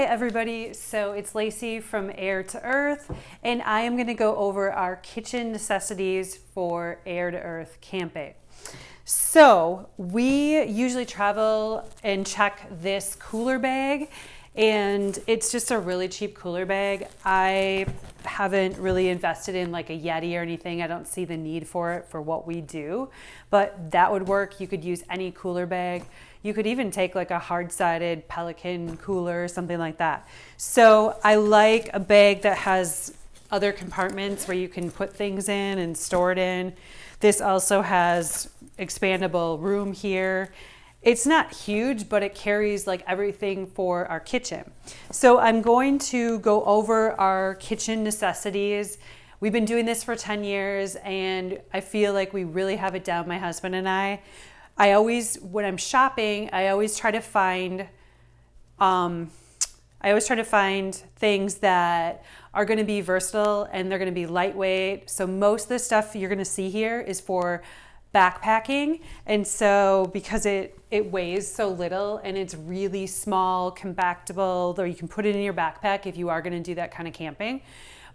everybody, so it's Lacy from Air to Earth, and I am going to go over our kitchen necessities for Air to Earth camping. So we usually travel and check this cooler bag, and it's just a really cheap cooler bag. I haven't really invested in like a Yeti or anything. I don't see the need for it for what we do, but that would work. You could use any cooler bag. You could even take like a hard-sided Pelican cooler or something like that. So I like a bag that has other compartments where you can put things in and store it in. This also has expandable room here. It's not huge, but it carries like everything for our kitchen. So I'm going to go over our kitchen necessities. We've been doing this for 10 years and I feel like we really have it down, my husband and I. When I'm shopping, I always try to find things that are going to be versatile and they're going to be lightweight. So most of the stuff you're going to see here is for backpacking. And so because it weighs so little and it's really small, compactable, though you can put it in your backpack if you are going to do that kind of camping.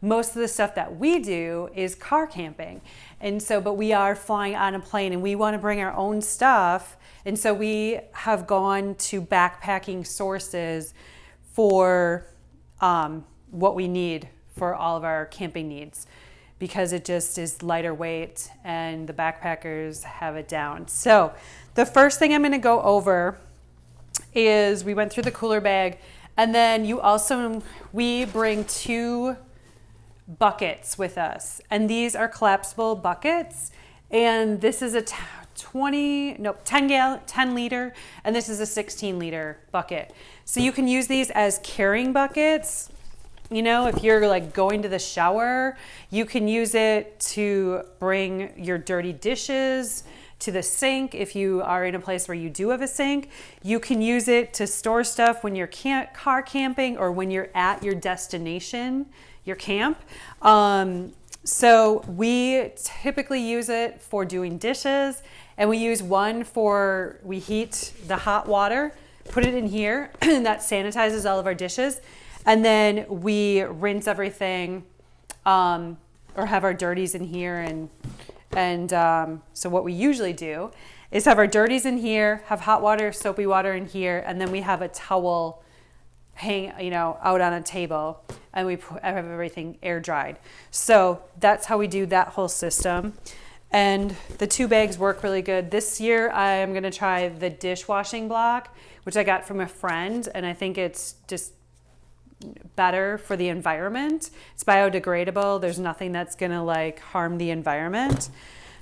Most of the stuff that we do is car camping. And so, but we are flying on a plane and we want to bring our own stuff. And so we have gone to backpacking sources for what we need for all of our camping needs, because it just is lighter weight and the backpackers have it down. So the first thing I'm going to go over is we went through the cooler bag, and then we bring 2 buckets with us, and these are collapsible buckets, and this is a 10 liter, and this is a 16 liter bucket. So you can use these as carrying buckets. You know, if you're like going to the shower, you can use it to bring your dirty dishes to the sink. If you are in a place where you do have a sink, you can use it to store stuff when you're car camping or when you're at your destination, your camp. So we typically use it for doing dishes, and we use one we heat the hot water, put it in here, and that sanitizes all of our dishes. And then we rinse everything, or have our dirties in here. So what we usually do is have our dirties in here, have hot water, soapy water in here, and then we have a towel out on a table, and we have everything air dried. So that's how we do that whole system. And the 2 bags work really good. This year I'm going to try the dishwashing block, which I got from a friend, and I think it's just better for the environment. It's biodegradable. There's nothing that's going to like harm the environment.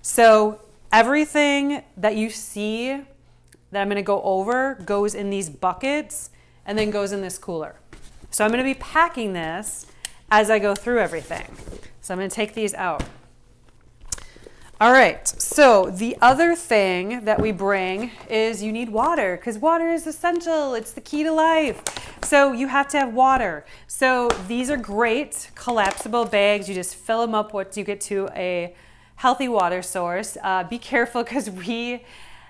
So everything that you see that I'm going to go over goes in these buckets and then goes in this cooler. So I'm going to be packing this as I go through everything. So I'm going to take these out. All right, so the other thing that we bring is you need water, because water is essential. It's the key to life. So you have to have water. So these are great collapsible bags. You just fill them up once you get to a healthy water source. Be careful, because we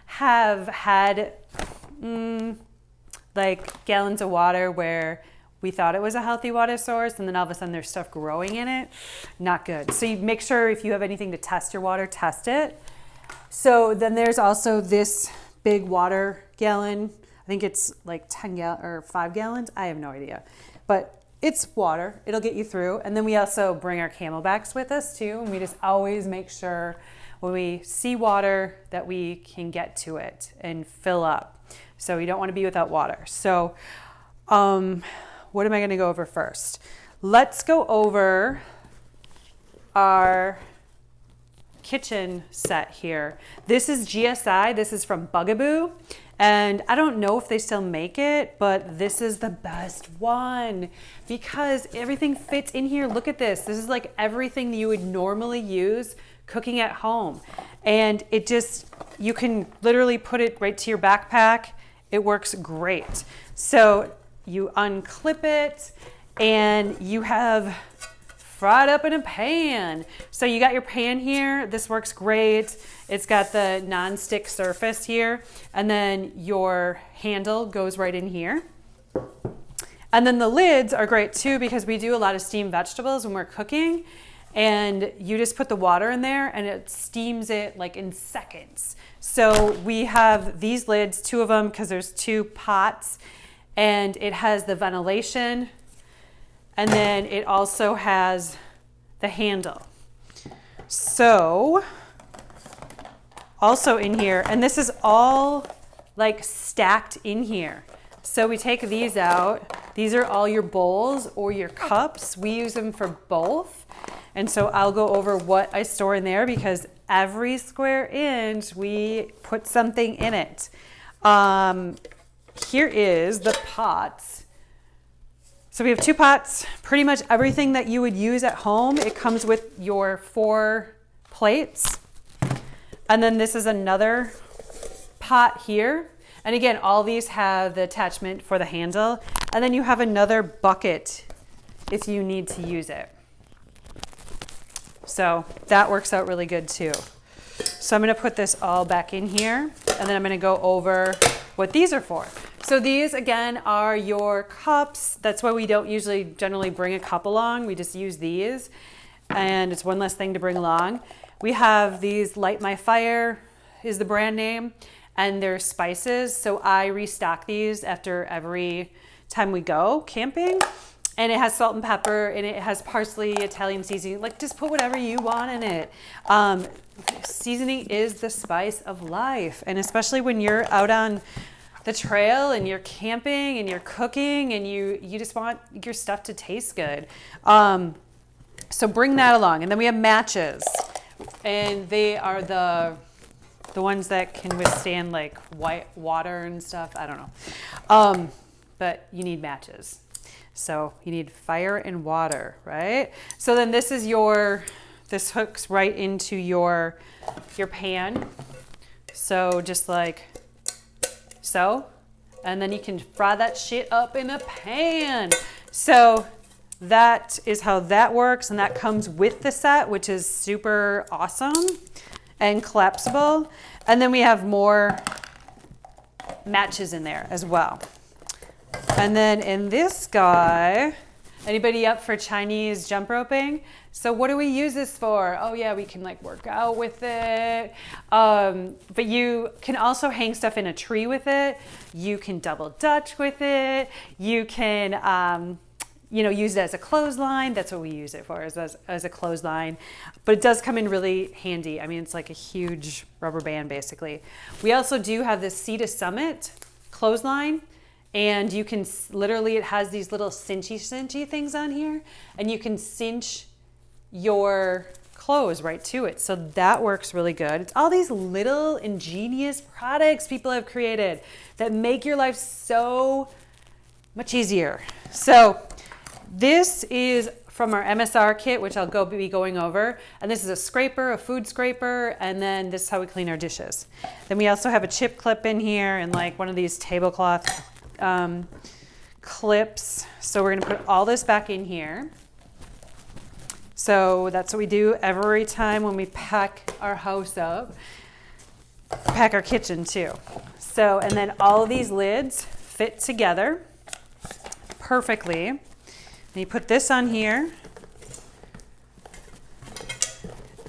have had like gallons of water where we thought it was a healthy water source, and then all of a sudden there's stuff growing in it. Not good. So you make sure if you have anything to test your water, test it. So then there's also this big water gallon. I think it's like 5 gallons. I have no idea, but it's water. It'll get you through. And then we also bring our camelbacks with us too. And we just always make sure when we see water that we can get to it and fill up. So you don't want to be without water. So, what am I going to go over first? Let's go over our kitchen set here. This is GSI. This is from Bugaboo. And I don't know if they still make it, but this is the best one because everything fits in here. Look at this. This is like everything that you would normally use cooking at home. And you can literally put it right to your backpack. It works great. So you unclip it and you have fried up in a pan. So you got your pan here. This works great. It's got the non-stick surface here, and then your handle goes right in here. And then the lids are great too because we do a lot of steamed vegetables when we're cooking, and you just put the water in there and it steams it like in seconds. So we have these lids, 2 of them because there's 2 pots, and it has the ventilation, and then it also has the handle. So also in here, and this is all like stacked in here. So we take these out. These are all your bowls or your cups. We use them for both. And so I'll go over what I store in there because every square inch we put something in it. Here is the pots. So we have 2 pots, pretty much everything that you would use at home. It comes with your 4 plates. And then this is another pot here. And again, all these have the attachment for the handle. And then you have another bucket if you need to use it. So that works out really good too. So I'm going to put this all back in here, and then I'm going to go over what these are for. So these again are your cups. That's why we don't usually generally bring a cup along. We just use these, and it's one less thing to bring along. We have these Light My Fire is the brand name, and they're spices. So I restock these after every time we go camping. And it has salt and pepper, and it has parsley, Italian seasoning. Like, just put whatever you want in it. Seasoning is the spice of life. And especially when you're out on the trail and you're camping and you're cooking and you just want your stuff to taste good. So bring that along. And then we have matches. And they are the ones that can withstand like white water and stuff. I don't know. But you need matches. So you need fire and water, right? So then this is this hooks right into your pan. So just like so, and then you can fry that shit up in a pan. So that is how that works, and that comes with the set, which is super awesome and collapsible. And then we have more matches in there as well. And then in this guy, anybody up for Chinese jump roping? So what do we use this for? Oh yeah, we can like work out with it. But you can also hang stuff in a tree with it. You can double dutch with it. You can, use it as a clothesline. That's what we use it for, as a clothesline. But it does come in really handy. I mean, it's like a huge rubber band basically. We also do have this Sea to Summit clothesline. And you can literally, it has these little cinchy things on here, and you can cinch your clothes right to it. So that works really good. It's all these little ingenious products people have created that make your life so much easier. So this is from our MSR kit, which I'll be going over. And this is a scraper, a food scraper, and then this is how we clean our dishes. Then we also have a chip clip in here and like one of these tablecloth clips. So we're going to put all this back in here. So that's what we do every time when we pack our house up, pack our kitchen too. So, and then all of these lids fit together perfectly. And you put this on here,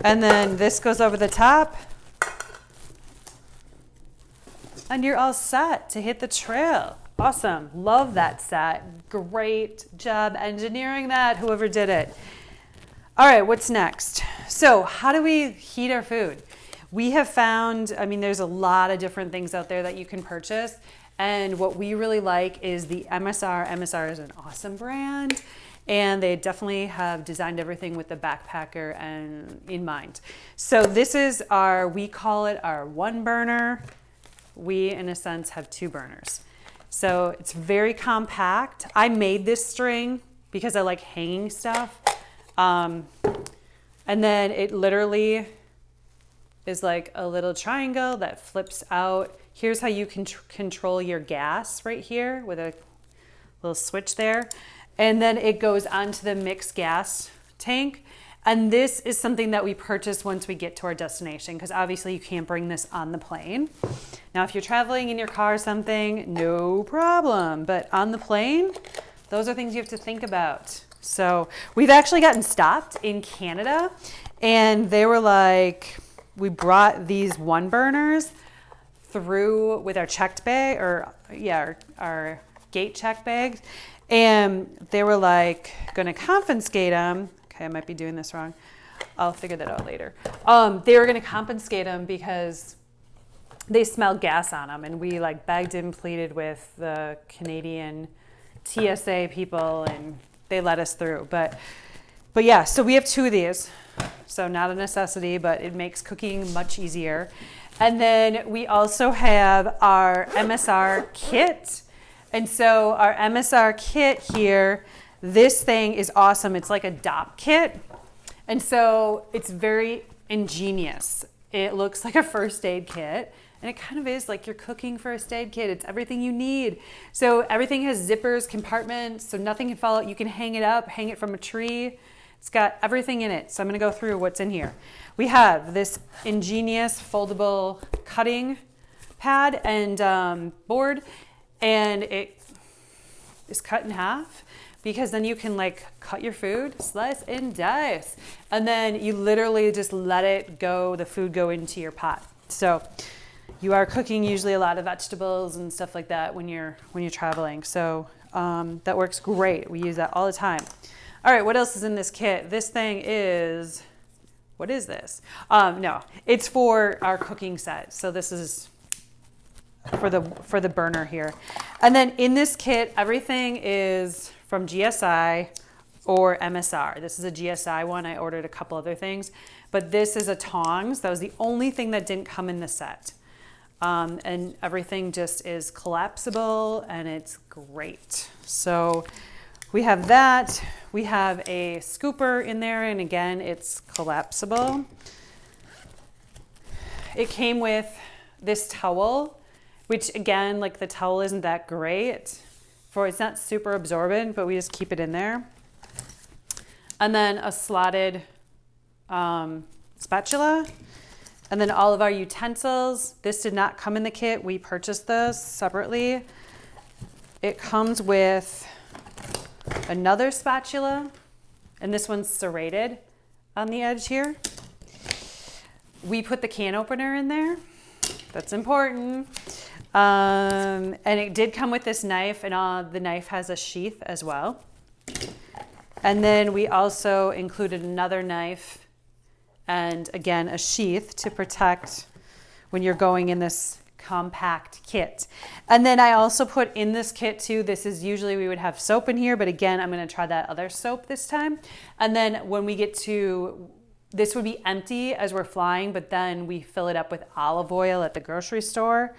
and then this goes over the top, and you're all set to hit the trail. Awesome. Love that set. Great job engineering that, whoever did it. All right, what's next? So how do we heat our food? We have found, there's a lot of different things out there that you can purchase. And what we really like is the MSR. MSR is an awesome brand. And they definitely have designed everything with the backpacker and in mind. So this is we call it our 1 burner. We, in a sense, have 2 burners. So it's very compact. I made this string because I like hanging stuff. And then it literally is like a little triangle that flips out. Here's how you can control your gas right here with a little switch there. And then it goes onto the mixed gas tank. And this is something that we purchase once we get to our destination, because obviously you can't bring this on the plane. Now, if you're traveling in your car or something, no problem. But on the plane, those are things you have to think about. So we've actually gotten stopped in Canada, and they were like, we brought these 1-burners through with our checked bag, or yeah, our gate check bags, and they were like gonna confiscate them. Okay, I might be doing this wrong. I'll figure that out later. They were gonna confiscate them because they smelled gas on them, and we like begged and pleaded with the Canadian TSA people, and they let us through. But yeah, so we have 2 of these. So not a necessity, but it makes cooking much easier. And then we also have our MSR Kit. And so our MSR Kit here, this thing is awesome. It's like a DOP kit. And so it's very ingenious. It looks like a first aid kit. And it kind of is like your cooking first aid kit. It's everything you need. So everything has zippers, compartments, so nothing can fall out. You can hang it up, hang it from a tree. It's got everything in it. So I'm gonna go through what's in here. We have this ingenious foldable cutting pad and board, and it is cut in half because then you can like cut your food, slice and dice. And then you literally just let it go, the food go into your pot. So you are cooking usually a lot of vegetables and stuff like that when you're traveling. So that works great. We use that all the time. All right, what else is in this kit? This thing is, what is this? No, it's for our cooking set. So this is for the burner here. And then in this kit, everything is from GSI or MSR. This is a GSI one. I ordered a couple other things, but this is a tongs. That was the only thing that didn't come in the set. And everything just is collapsible, and it's great. So we have that. We have a scooper in there, and again, it's collapsible. It came with this towel, which again, like the towel isn't that great. It's not super absorbent, but we just keep it in there. And then a slotted spatula. And then all of our utensils. This did not come in the kit. We purchased this separately. It comes with another spatula, and this one's serrated on the edge here. We put the can opener in there. That's important. And it did come with this knife, and the knife has a sheath as well. And then we also included another knife and again a sheath to protect when you're going in this compact kit. And then I also put in this kit too, this is usually we would have soap in here, but again, I'm gonna try that other soap this time. And then when we get to, this would be empty as we're flying, but then we fill it up with olive oil at the grocery store.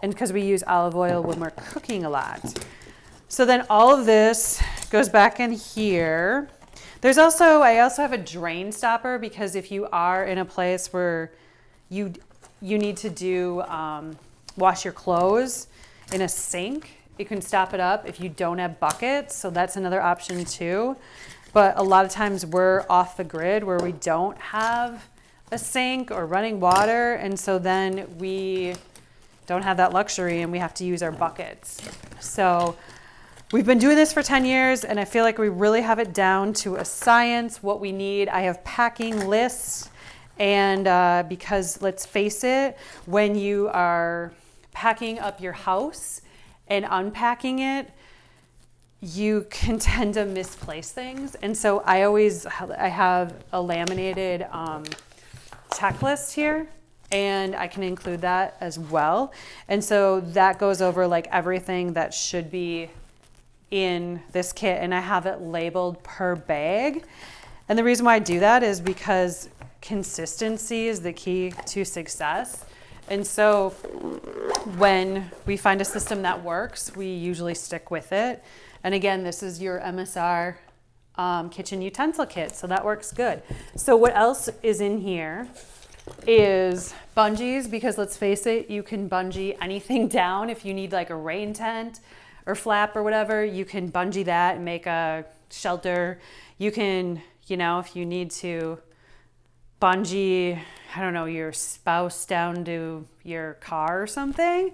And because we use olive oil when we're cooking a lot. So then all of this goes back in here. I also have a drain stopper, because if you are in a place where you need to wash your clothes in a sink, you can stop it up if you don't have buckets. So that's another option too. But a lot of times we're off the grid where we don't have a sink or running water. And so then we don't have that luxury and we have to use our buckets. So we've been doing this for 10 years, and I feel like we really have it down to a science, what we need. I have packing lists, and because let's face it, when you are packing up your house and unpacking it, you can tend to misplace things. And so I have a laminated checklist here, and I can include that as well. And so that goes over like everything that should be in this kit, and I have it labeled per bag. And the reason why I do that is because consistency is the key to success. And so when we find a system that works, we usually stick with it. And again, this is your MSR kitchen utensil kit, so that works good. So what else is in here is bungees, because let's face it, you can bungee anything down. If you need like a rain tent or flap or whatever, you can bungee that and make a shelter. You can, if you need to bungee, I don't know, your spouse down to your car or something,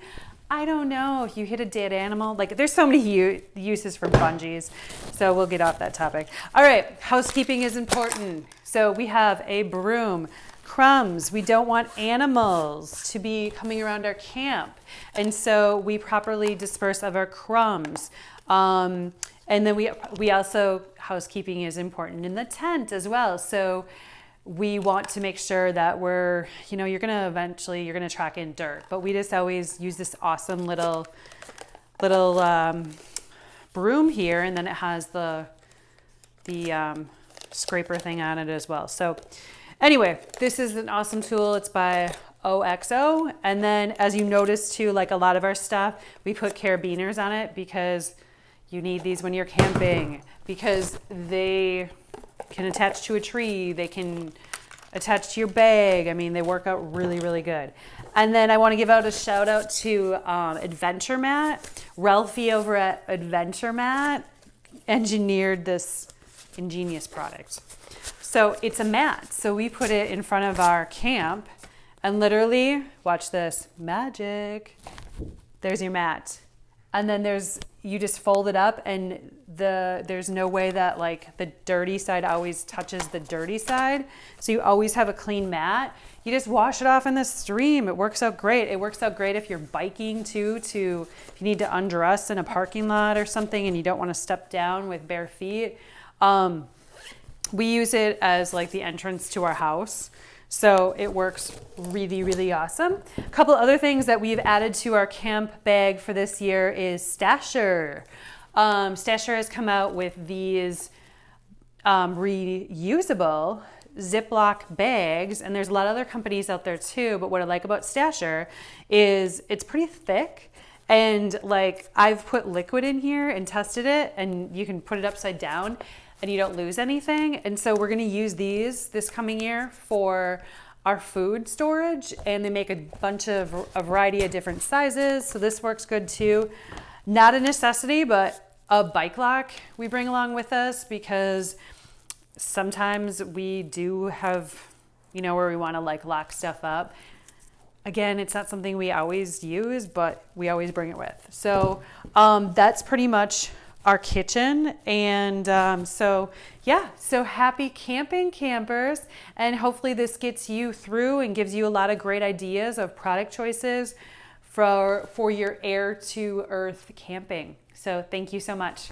I don't know, if you hit a dead animal, like there's so many uses for bungees. So we'll get off that topic. All right, housekeeping is important. So we have a broom, crumbs. We don't want animals to be coming around our camp. And so we properly disperse of our crumbs. And then we also, housekeeping is important in the tent as well. So we want to make sure that we're, you're going to track in dirt, but we just always use this awesome little broom here. And then it has the scraper thing on it as well. So anyway, this is an awesome tool. It's by OXO. And then as you notice too, like a lot of our stuff, we put carabiners on it because you need these when you're camping, because they can attach to a tree, they can attach to your bag. I mean, they work out really, really good. And then I want to give out a shout out to Adventure Mat. Ralphie over at Adventure Mat engineered this ingenious product. So it's a mat. So we put it in front of our camp and literally, watch this, magic. There's your mat. And then you just fold it up, and there's no way that like the dirty side always touches the dirty side. So you always have a clean mat. You just wash it off in the stream. It works out great. It works out great if you're biking too, if you need to undress in a parking lot or something and you don't want to step down with bare feet. We use it as like the entrance to our house. So it works really, really awesome. A couple other things that we've added to our camp bag for this year is Stasher. Stasher has come out with these reusable Ziploc bags, and there's a lot of other companies out there too, but what I like about Stasher is it's pretty thick, and like I've put liquid in here and tested it, and you can put it upside down and you don't lose anything. And so we're gonna use these this coming year for our food storage, and they make a variety of different sizes. So this works good too. Not a necessity, but a bike lock we bring along with us because sometimes we do have, where we wanna like lock stuff up. Again, it's not something we always use, but we always bring it with. So that's pretty much our kitchen. And so happy camping, campers, and hopefully this gets you through and gives you a lot of great ideas of product choices for your air to earth camping. So thank you so much.